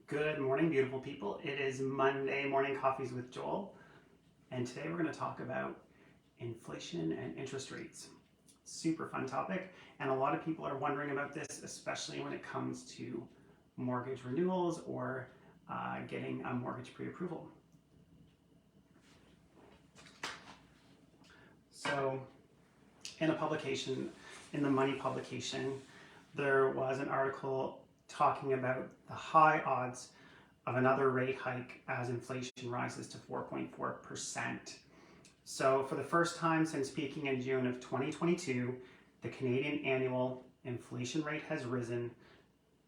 Good morning, beautiful people. It is Monday Morning Coffees with Joel, and today we're going to talk about inflation and interest rates. Super fun topic, and a lot of people are wondering about this, especially when it comes to mortgage renewals or getting a mortgage pre-approval. So, in a publication, in the Money publication, there was an article talking about the high odds of another rate hike as inflation rises to 4.4%. So for the first time since peaking in June of 2022, the Canadian annual inflation rate has risen,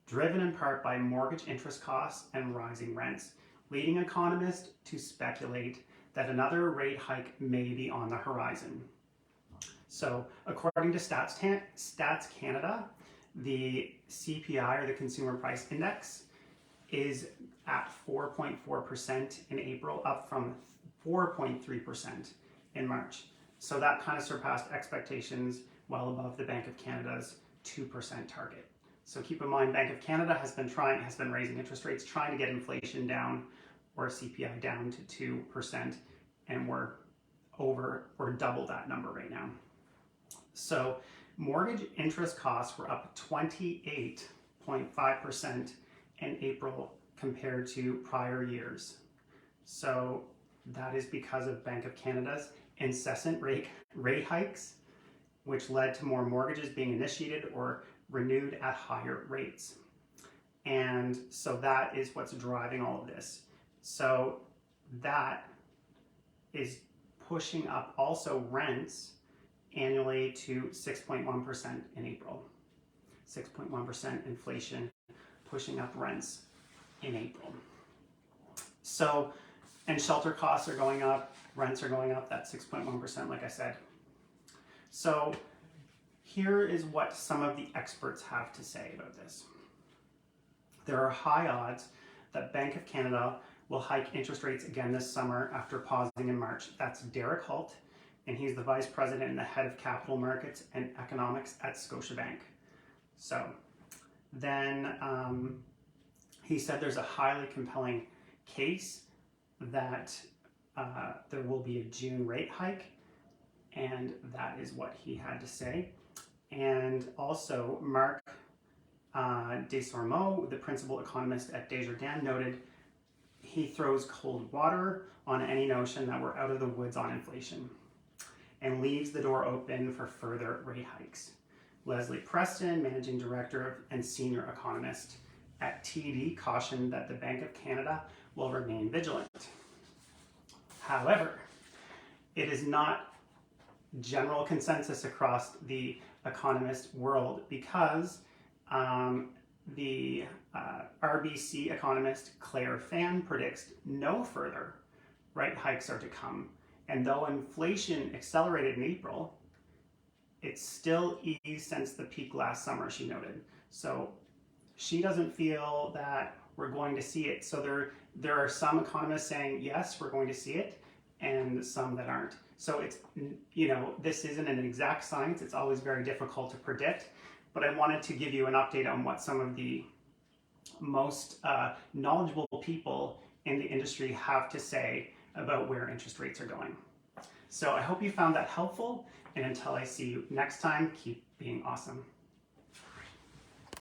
driven in part by mortgage interest costs and rising rents, leading economists to speculate that another rate hike may be on the horizon. So according to Stats Canada, the CPI, or the Consumer Price Index, is at 4.4% in April, up from 4.3% in March. So that kind of surpassed expectations, well above the Bank of Canada's 2% target. So keep in mind, Bank of Canada has been raising interest rates, trying to get inflation down, or CPI down to 2%, and we're over or double that number right now. So mortgage interest costs were up 28.5% in April compared to prior years. So that is because of Bank of Canada's incessant rate hikes, which led to more mortgages being initiated or renewed at higher rates. And so that is what's driving all of this. So that is pushing up also rents annually to 6.1% in April. 6.1% inflation pushing up rents in April. So, and shelter costs are going up, rents are going up, that's 6.1%, like I said. So here is what some of the experts have to say about this. There are high odds that Bank of Canada will hike interest rates again this summer after pausing in March. That's Derek Holt, and he's the Vice President and the Head of Capital Markets and Economics at Scotiabank. So then he said there's a highly compelling case that there will be a June rate hike, and that is what he had to say. And also Marc Desormeaux, the principal economist at Desjardins, noted he throws cold water on any notion that we're out of the woods on inflation and leaves the door open for further rate hikes. Leslie Preston, managing director and senior economist at TD, cautioned that the Bank of Canada will remain vigilant. However, it is not general consensus across the economist world because the RBC economist Claire Fan predicts no further rate hikes are to come. And though inflation accelerated in April, it's still eased since the peak last summer, she noted. So she doesn't feel that we're going to see it. So there are some economists saying, yes, we're going to see it, and some that aren't. So it's, this isn't an exact science. It's always very difficult to predict. But I wanted to give you an update on what some of the most knowledgeable people in the industry have to say about where interest rates are going. So I hope you found that helpful, and until I see you next time, keep being awesome.